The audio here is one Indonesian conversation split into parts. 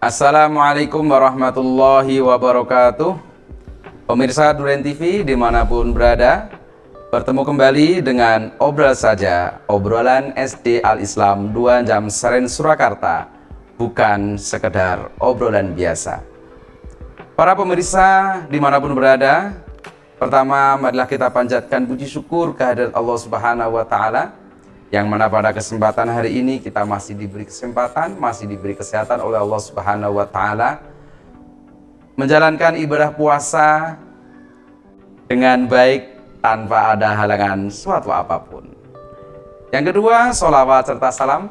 Assalamualaikum warahmatullahi wabarakatuh. Pemirsa Duren TV dimanapun berada, bertemu kembali dengan Obrol Saja, obrolan SD Al-Islam 2 Jam Seren Surakarta, bukan sekedar obrolan biasa. Para pemirsa dimanapun berada, pertama marilah kita panjatkan puji syukur kehadirat Allah Subhanahu wa Ta'ala, yang mana pada kesempatan hari ini kita masih diberi kesempatan, masih diberi kesehatan oleh Allah Subhanahu wa Ta'ala, menjalankan ibadah puasa dengan baik tanpa ada halangan suatu apapun. Yang kedua, sholawat serta salam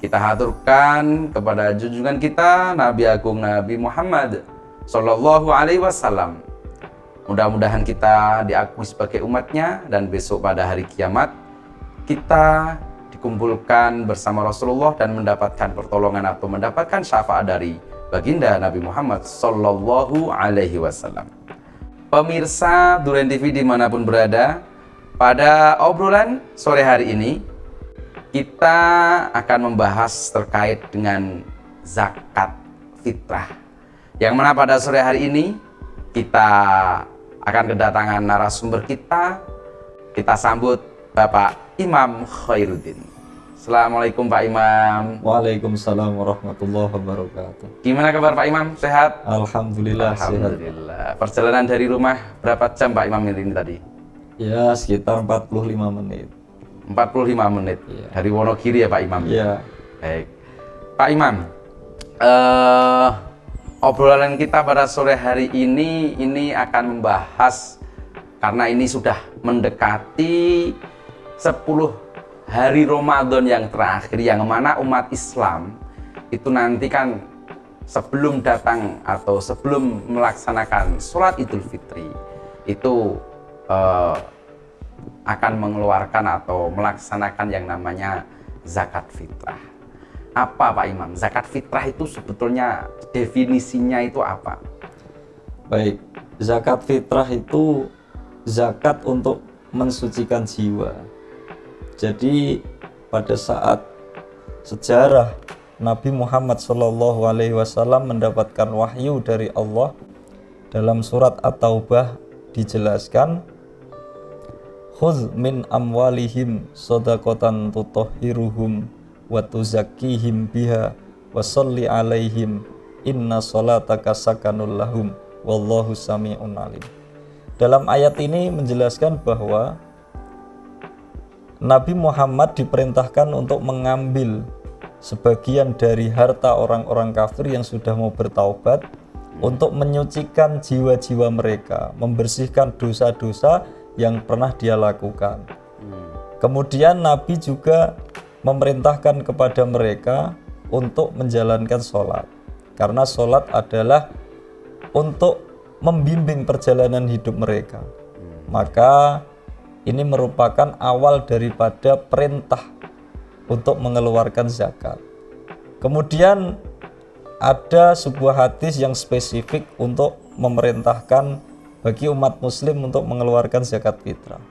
kita haturkan kepada junjungan kita Nabi Agung Nabi Muhammad Sallallahu Alaihi Wasallam. Mudah-mudahan kita diakui sebagai umatnya, dan besok pada hari kiamat kita dikumpulkan bersama Rasulullah dan mendapatkan pertolongan atau mendapatkan syafaat dari baginda Nabi Muhammad Sallallahu Alaihi Wasallam. Pemirsa Duren TV dimanapun berada, pada obrolan sore hari ini kita akan membahas terkait dengan zakat fitrah, yang mana pada sore hari ini kita akan kedatangan narasumber kita sambut Bapak Imam Khairuddin. Assalamualaikum Pak Imam. Waalaikumsalam warahmatullahi wabarakatuh. Gimana kabar Pak Imam? Sehat? Alhamdulillah, Alhamdulillah. Sehat. Perjalanan dari rumah berapa jam Pak Imam ini tadi? Ya, sekitar 45 menit. 45 menit. Ya. Dari Wonogiri ya Pak Imam? Iya. Baik. Pak Imam, obrolan kita pada sore hari ini akan membahas, karena ini sudah mendekati 10 hari Ramadan yang terakhir, yang mana umat Islam itu nanti kan sebelum datang atau sebelum melaksanakan sholat Idul Fitri itu akan mengeluarkan atau melaksanakan yang namanya zakat fitrah. Apa Pak Imam? Zakat fitrah itu sebetulnya definisinya itu apa? Baik, zakat fitrah itu zakat untuk mensucikan jiwa. Jadi pada saat sejarah Nabi Muhammad SAW mendapatkan wahyu dari Allah, dalam surat At-Taubah dijelaskan, khudz min amwalihim shadaqatan tutahhiruhum wa tuzakkihim biha wa sholli alaihim inna sholataka sakanul lahum wallahu sami'un alim. Dalam ayat ini menjelaskan bahwa Nabi Muhammad diperintahkan untuk mengambil sebagian dari harta orang-orang kafir yang sudah mau bertaubat untuk menyucikan jiwa-jiwa mereka, membersihkan dosa-dosa yang pernah dia lakukan. Kemudian Nabi juga memerintahkan kepada mereka untuk menjalankan sholat, karena sholat adalah untuk membimbing perjalanan hidup mereka. Maka ini merupakan awal daripada perintah untuk mengeluarkan zakat. Kemudian ada sebuah hadis yang spesifik untuk memerintahkan bagi umat muslim untuk mengeluarkan zakat fitrah,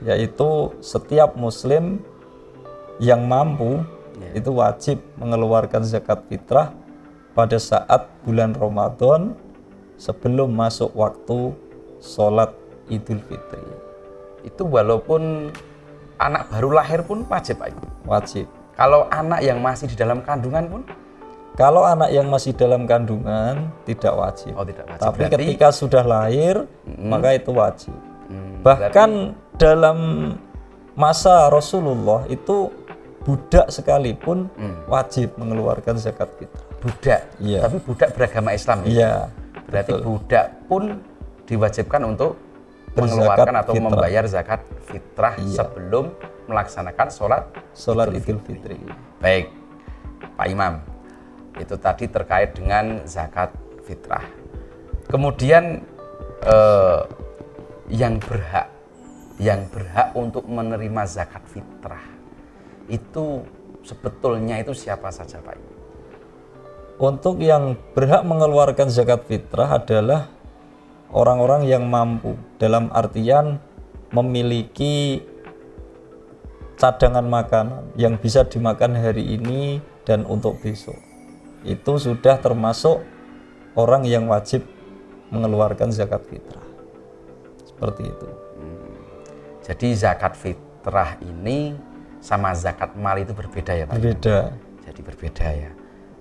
yaitu setiap muslim yang mampu itu wajib mengeluarkan zakat fitrah pada saat bulan Ramadan sebelum masuk waktu sholat Idul Fitri. Itu walaupun anak baru lahir pun wajib Pak? Wajib. Kalau anak yang masih di dalam kandungan pun? Kalau anak yang masih dalam kandungan tidak wajib. Oh, tidak wajib. Tapi berarti ketika sudah lahir maka itu wajib. Bahkan dalam masa Rasulullah itu budak sekalipun wajib mengeluarkan zakat fitrah. Budak? Iya. Tapi budak beragama Islam? Iya. Berarti betul. budak pun diwajibkan untuk mengeluarkan atau membayar zakat fitrah sebelum melaksanakan sholat Idul Fitri. Baik, Pak Imam, itu tadi terkait dengan zakat fitrah. Kemudian yang berhak untuk menerima zakat fitrah itu sebetulnya itu siapa saja Pak Imam? Untuk yang berhak mengeluarkan zakat fitrah adalah orang-orang yang mampu, dalam artian memiliki cadangan makanan yang bisa dimakan hari ini dan untuk besok. itu sudah termasuk orang yang wajib mengeluarkan zakat fitrah. Seperti itu. Jadi zakat fitrah ini sama zakat mal itu berbeda ya Pak? Berbeda. Jadi berbeda ya.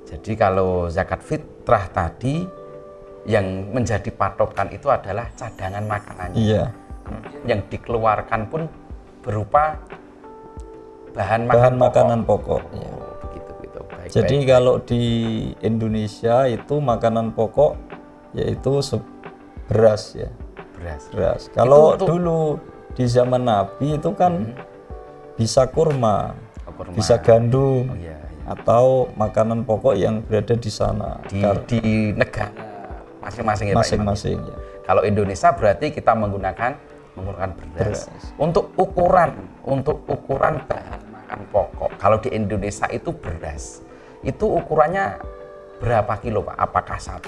Jadi kalau zakat fitrah tadi yang menjadi patokan itu adalah cadangan makanannya. Iya. Yang dikeluarkan pun berupa bahan Makanan pokok. Ya. Oh, begitu. Baik, Jadi kalau di Indonesia itu makanan pokok yaitu beras ya. Beras. Kalau dulu di zaman Nabi itu kan bisa kurma, bisa gandum, iya. atau makanan pokok yang berada di sana. Di negara masing-masing ya Pak? Masing-masing ya. Kalau Indonesia berarti kita menggunakan beras. Untuk ukuran bahan makan pokok, kalau di Indonesia itu beras, itu ukurannya berapa kilo Pak? Apakah 1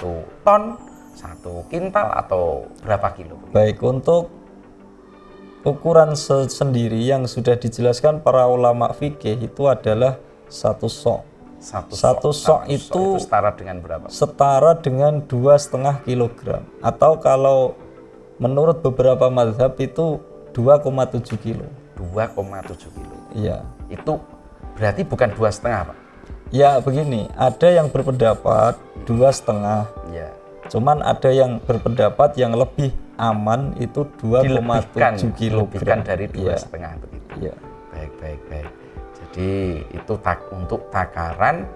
ton, 1 kintal atau berapa kilo? Baik, untuk ukuran sendiri yang sudah dijelaskan para ulama fikih itu adalah 1 sok. Satu sok itu setara dengan berapa? Setara dengan 2,5 kilogram, atau kalau menurut beberapa mazhab itu 2,7 kilo. 2,7 kilo. Iya. Itu berarti bukan 2,5 Pak? Ya begini, ada yang berpendapat 2,5. Ya. Cuman ada yang berpendapat yang lebih aman itu 2,7 kilogram. Dilebihkan dari 2,5 begitu. Iya. Baik. Jadi itu untuk takaran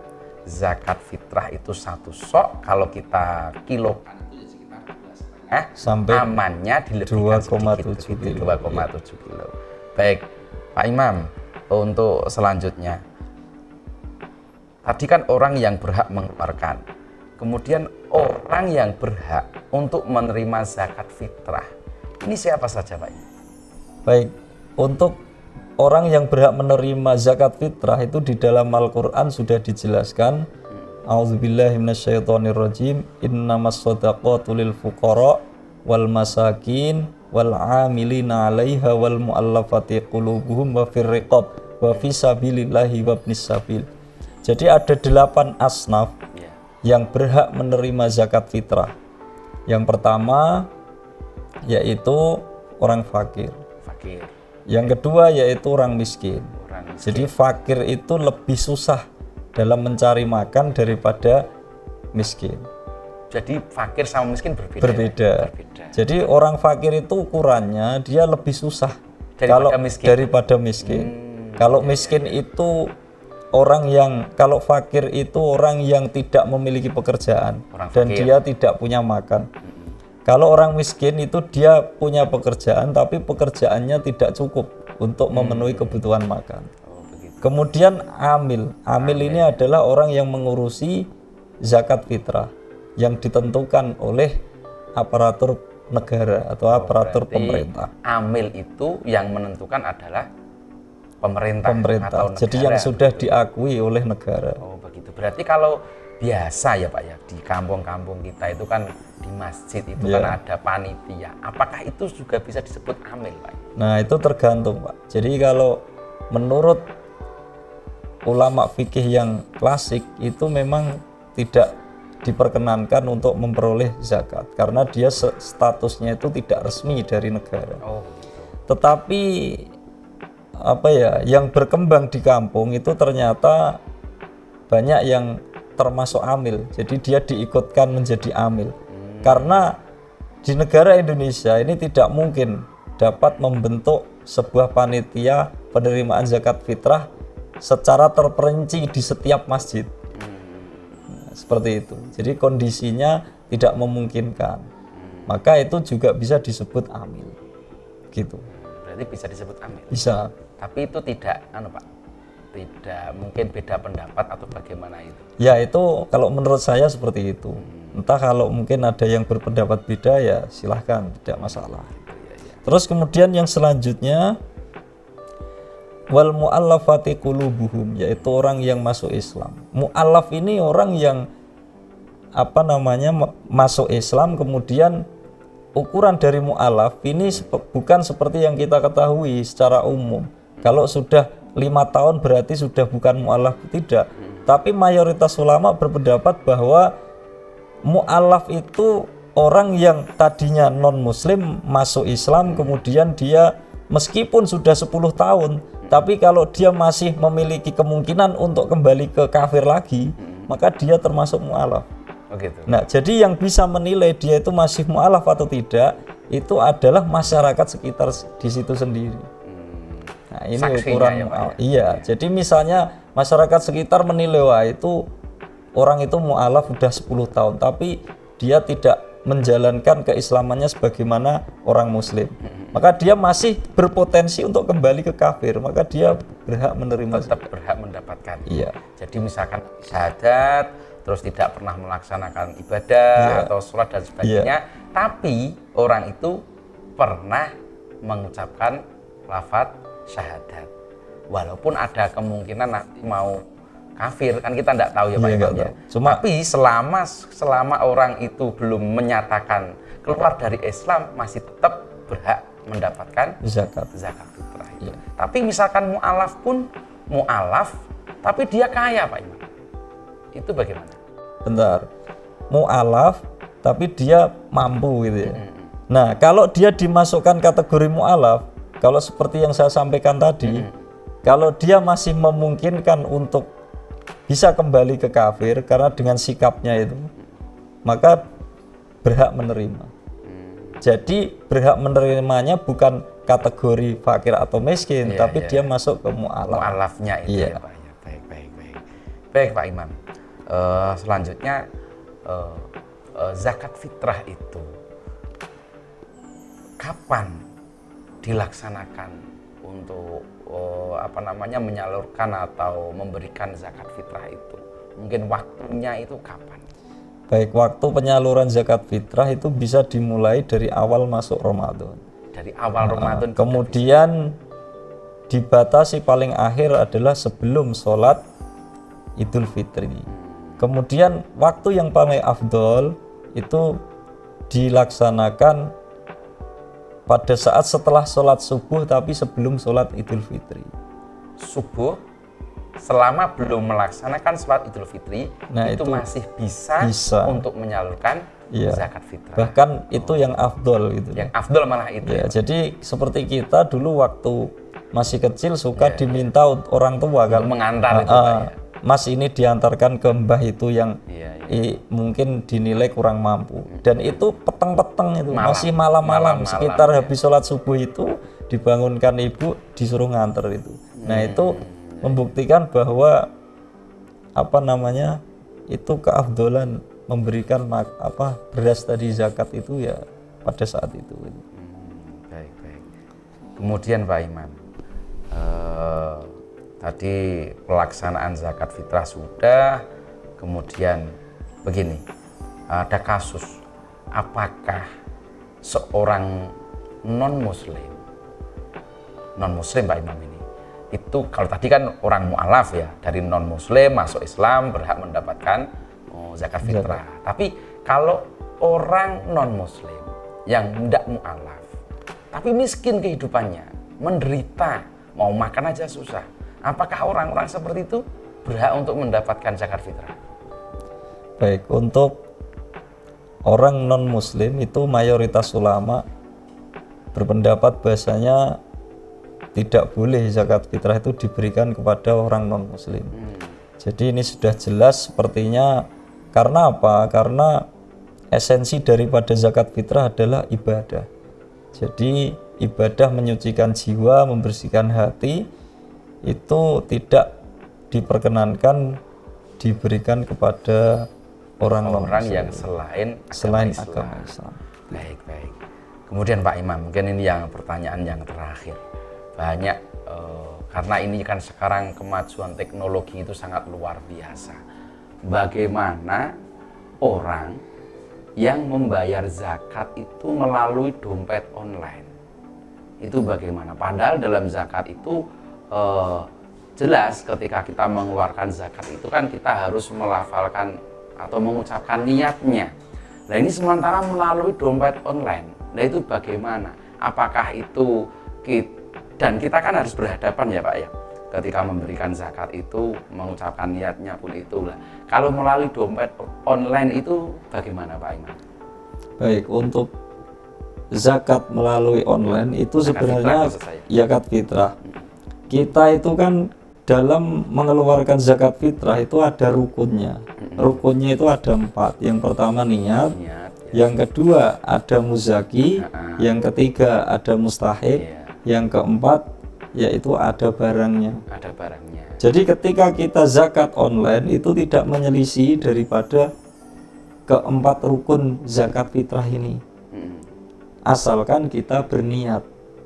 zakat fitrah itu 1 sok, kalau kita kilokan itu sekitar 2,5 sampai amannya dilebihkan 2,7 kilo. 2,7 kilo. Baik, Pak Imam, untuk selanjutnya. Tadi kan orang yang berhak mengeluarkan. Kemudian orang yang berhak untuk menerima zakat fitrah. Ini siapa saja, Pak? Baik, untuk orang yang berhak menerima zakat fitrah itu di dalam Al-Qur'an sudah dijelaskan. A'udzubillahi minasyaitonirrajim. Innamas shadaqatu lil fuqara wal masakin wal 'amilina 'alaiha wal mu'allafati qulubuhum wa fir riqab wa fi sabilillahi wa ibnis sabil. Jadi ada 8 asnaf yang berhak menerima zakat fitrah. Yang pertama yaitu orang fakir. Yang kedua yaitu orang miskin. Jadi fakir itu lebih susah dalam mencari makan daripada miskin. Jadi fakir sama miskin Berbeda. Jadi orang fakir itu ukurannya dia lebih susah daripada miskin. Kalau miskin itu kalau fakir itu orang yang tidak memiliki pekerjaan dan dia tidak punya makan. Kalau orang miskin itu dia punya pekerjaan tapi pekerjaannya tidak cukup untuk memenuhi kebutuhan makan. Kemudian amil ini adalah orang yang mengurusi zakat fitrah yang ditentukan oleh aparatur negara atau aparatur pemerintah. Amil itu yang menentukan adalah pemerintah. Atau negara. Jadi yang sudah diakui oleh negara. Oh begitu. Berarti kalau biasa ya Pak ya, di kampung-kampung kita itu kan di masjid itu kan ada panitia. Apakah itu juga bisa disebut amil Pak? Nah itu tergantung Pak. Jadi kalau menurut ulama fikih yang klasik itu memang tidak diperkenankan untuk memperoleh zakat karena dia statusnya itu tidak resmi dari negara. Oh begitu. Tetapi yang berkembang di kampung itu ternyata banyak yang termasuk amil, jadi dia diikutkan menjadi amil. Karena di negara Indonesia ini tidak mungkin dapat membentuk sebuah panitia penerimaan zakat fitrah secara terperinci di setiap masjid. Seperti itu. Jadi kondisinya tidak memungkinkan. Maka itu juga bisa disebut amil. Gitu. Berarti bisa disebut amil. Bisa. Tapi itu tidak Pak. Tidak mungkin beda pendapat atau bagaimana itu? Ya itu kalau menurut saya seperti itu. Entah kalau mungkin ada yang berpendapat beda ya silahkan, tidak masalah. Terus kemudian yang selanjutnya wal mu'allafati qulubuhum, yaitu orang yang masuk Islam. Mu'allaf ini orang yang masuk Islam, kemudian ukuran dari mu'allaf ini bukan seperti yang kita ketahui secara umum. Kalau sudah 5 tahun berarti sudah bukan mu'alaf, tidak. Tapi mayoritas ulama berpendapat bahwa mu'alaf itu orang yang tadinya non muslim masuk Islam, kemudian dia meskipun sudah 10 tahun, tapi kalau dia masih memiliki kemungkinan untuk kembali ke kafir lagi, maka dia termasuk mu'alaf. Oh gitu. Nah, jadi yang bisa menilai dia itu masih mu'alaf atau tidak, itu adalah masyarakat sekitar di situ sendiri. Nah, ini Saksinya ukuran ya, Pak, ya? Iya, jadi misalnya masyarakat sekitar menilai wah itu orang itu mu'alaf udah 10 tahun, tapi dia tidak menjalankan keislamannya sebagaimana orang muslim, maka dia masih berpotensi untuk kembali ke kafir, maka dia berhak menerima, Tetap berhak mendapatkan. Iya. Jadi misalkan syahadat, terus tidak pernah melaksanakan ibadah atau sholat dan sebagainya, tapi orang itu pernah mengucapkan lafadz syahadat, walaupun ada kemungkinan nanti mau kafir, kan kita tidak tahu ya Pak Iya, Imam nggak ya. tahu. Cuma- Tapi selama orang itu belum menyatakan keluar dari Islam, masih tetap berhak mendapatkan zakat. zakat fitrah itu. Tapi misalkan mu'alaf pun mu'alaf, tapi dia kaya Pak Imam, itu bagaimana? Bentar, mu'alaf tapi dia mampu gitu ya. Nah, kalau dia dimasukkan kategori mu'alaf, kalau seperti yang saya sampaikan tadi, kalau dia masih memungkinkan untuk bisa kembali ke kafir karena dengan sikapnya itu, maka berhak menerima. Jadi berhak menerimanya bukan kategori fakir atau miskin, Iya, tapi iya. dia masuk ke mu'alaf. Mu'alafnya itu Iya. ya Pak ya. Baik Pak Imam. Selanjutnya zakat fitrah itu kapan dilaksanakan untuk menyalurkan atau memberikan zakat fitrah itu? Mungkin waktunya itu kapan? Baik, waktu penyaluran zakat fitrah itu bisa dimulai dari awal masuk Ramadan. Dari awal Ramadan Kemudian dibatasi paling akhir adalah sebelum sholat Idul Fitri. Kemudian waktu yang paling afdol itu dilaksanakan pada saat setelah sholat subuh tapi sebelum sholat Idul Fitri. subuh, selama belum melaksanakan sholat Idul Fitri, Nah, itu itu masih bisa untuk menyalurkan Iya. zakat fitrah. Bahkan itu yang afdol gitu. Yang afdol malah itu. Ya, jadi seperti kita dulu waktu masih kecil suka diminta orang tua kan, mengantar itu Pak ya. Mas ini diantarkan ke mbah itu yang Iya, mungkin dinilai kurang mampu, dan itu peteng-peteng itu Malam. masih malam-malam Malam-malam, sekitar ya. habis sholat subuh itu dibangunkan ibu disuruh nganter itu. Nah itu membuktikan bahwa itu keafdolan memberikan beras tadi zakat itu ya pada saat itu. Baik. Kemudian Pak Imam, tadi pelaksanaan zakat fitrah sudah, kemudian begini, ada kasus apakah seorang non muslim Pak Imam ini, itu kalau tadi kan orang mu'alaf ya, dari non muslim masuk Islam berhak mendapatkan zakat fitrah. Tapi kalau orang non muslim yang tidak mu'alaf tapi miskin kehidupannya, menderita, mau makan aja susah, apakah orang-orang seperti itu berhak untuk mendapatkan zakat fitrah? Baik, untuk orang non muslim itu mayoritas ulama berpendapat bahasanya tidak boleh zakat fitrah itu diberikan kepada orang non muslim. Jadi ini sudah jelas sepertinya. Karena apa? Karena esensi daripada zakat fitrah adalah ibadah. Jadi ibadah menyucikan jiwa, membersihkan hati, itu tidak diperkenankan diberikan kepada orang yang selain agama Islam. Baik. Kemudian Pak Imam, mungkin ini yang pertanyaan yang terakhir. Banyak karena ini kan sekarang kemajuan teknologi itu sangat luar biasa. Bagaimana orang yang membayar zakat itu melalui dompet online? Itu bagaimana? Padahal dalam zakat itu jelas ketika kita mengeluarkan zakat itu kan kita harus melafalkan atau mengucapkan niatnya. Nah ini sementara melalui dompet online. Nah itu bagaimana? Apakah itu dan kita kan harus berhadapan ya Pak ya, ketika memberikan zakat itu mengucapkan niatnya pun itulah. Kalau melalui dompet online itu bagaimana Pak Imam? Baik, untuk zakat melalui online itu Zakat sebenarnya fitrah maksud saya. zakat fitrah. Kita itu kan dalam mengeluarkan zakat fitrah itu ada rukunnya. Rukunnya itu ada 4. Yang pertama niat, Niat, ya. yang kedua ada muzaki, yang ketiga ada mustahik, Iya. yang keempat yaitu ada barangnya. Ada barangnya. Jadi ketika kita zakat online itu tidak menyelisih daripada keempat rukun zakat fitrah ini, Mm-mm. asalkan kita berniat.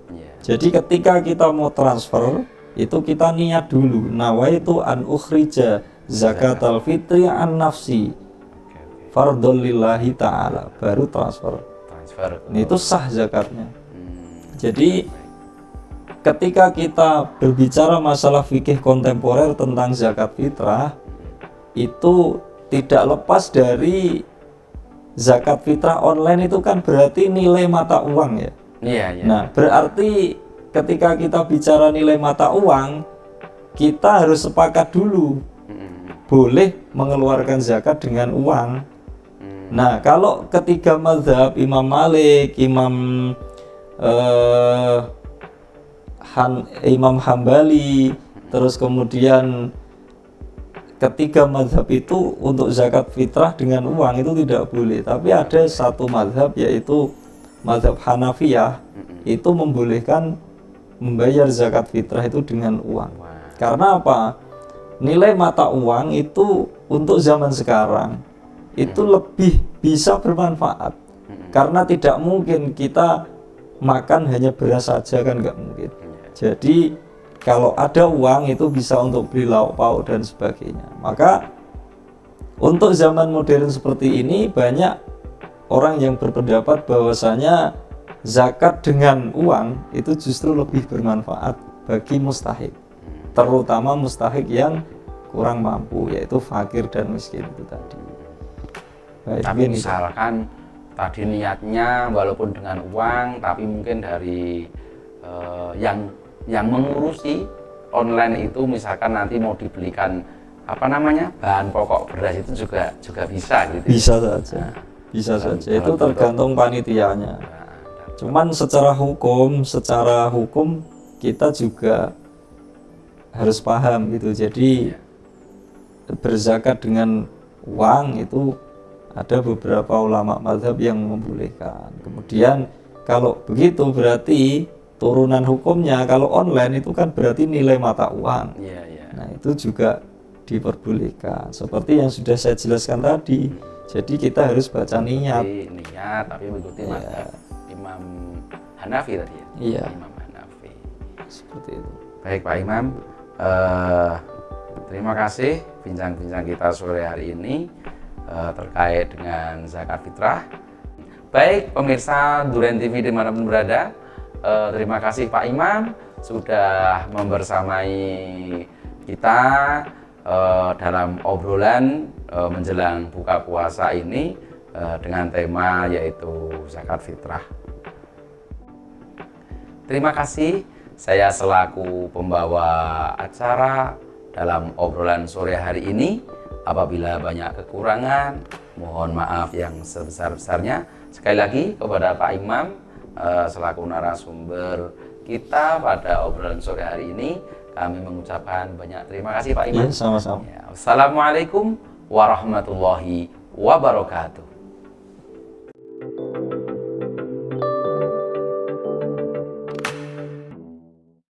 Iya. Jadi ketika kita mau transfer itu kita niat dulu, nawaitu an ukhrija zakatal fitri an nafsi Oke, oke. fardhul lillahi ta'ala, baru transfer. Transfer. Itu sah zakatnya. Hmm. Jadi ketika kita berbicara masalah fikih kontemporer tentang zakat fitrah, itu tidak lepas dari zakat fitrah online itu kan berarti nilai mata uang ya. Iya, iya. Nah, berarti ketika kita bicara nilai mata uang, kita harus sepakat dulu Mm-mm. boleh mengeluarkan zakat dengan uang. Nah, kalau ketiga mazhab Imam Malik, Imam Hambali, terus kemudian ketiga mazhab itu untuk zakat fitrah dengan uang itu tidak boleh. Tapi ada satu mazhab yaitu mazhab Hanafiyah, itu membolehkan membayar zakat fitrah itu dengan uang. Wah. Karena apa? Nilai mata uang itu untuk zaman sekarang itu lebih bisa bermanfaat. Karena tidak mungkin kita makan hanya beras saja, kan nggak mungkin. Jadi kalau ada uang itu bisa untuk beli lauk pauk dan sebagainya. Maka untuk zaman modern seperti ini banyak orang yang berpendapat bahwasanya zakat dengan uang itu justru lebih bermanfaat bagi mustahik, terutama mustahik yang kurang mampu, yaitu fakir dan miskin itu tadi. Baik, Tapi begini. misalkan tadi niatnya walaupun dengan uang, tapi mungkin dari yang mengurusi online itu misalkan nanti mau dibelikan apa namanya bahan pokok beras itu juga bisa gitu. Bisa saja, bisa saja. Itu tergantung panitianya. Cuman secara hukum kita juga harus paham gitu. Jadi berzakat dengan uang itu ada beberapa ulama mazhab yang membolehkan. Kemudian kalau begitu berarti turunan hukumnya kalau online itu kan berarti nilai mata uang. Iya, iya. Nah, itu juga diperbolehkan. Seperti yang sudah saya jelaskan tadi. Jadi kita harus baca niat. Niat tapi mengikuti mazhab Imam Hanafi tadi ya. Iya. Imam Hanafi. Seperti itu. Baik Pak Imam, terima kasih bincang-bincang kita sore hari ini terkait dengan zakat fitrah. Baik pemirsa Duren TV dimanapun berada, terima kasih Pak Imam sudah membersamai kita dalam obrolan menjelang buka puasa ini dengan tema yaitu zakat fitrah. Terima kasih. Saya selaku pembawa acara dalam obrolan sore hari ini, apabila banyak kekurangan, mohon maaf yang sebesar-besarnya. Sekali lagi kepada Pak Imam selaku narasumber kita pada obrolan sore hari ini, kami mengucapkan banyak terima kasih Pak Imam. Iya, sama-sama. Ya, Assalamualaikum warahmatullahi wabarakatuh.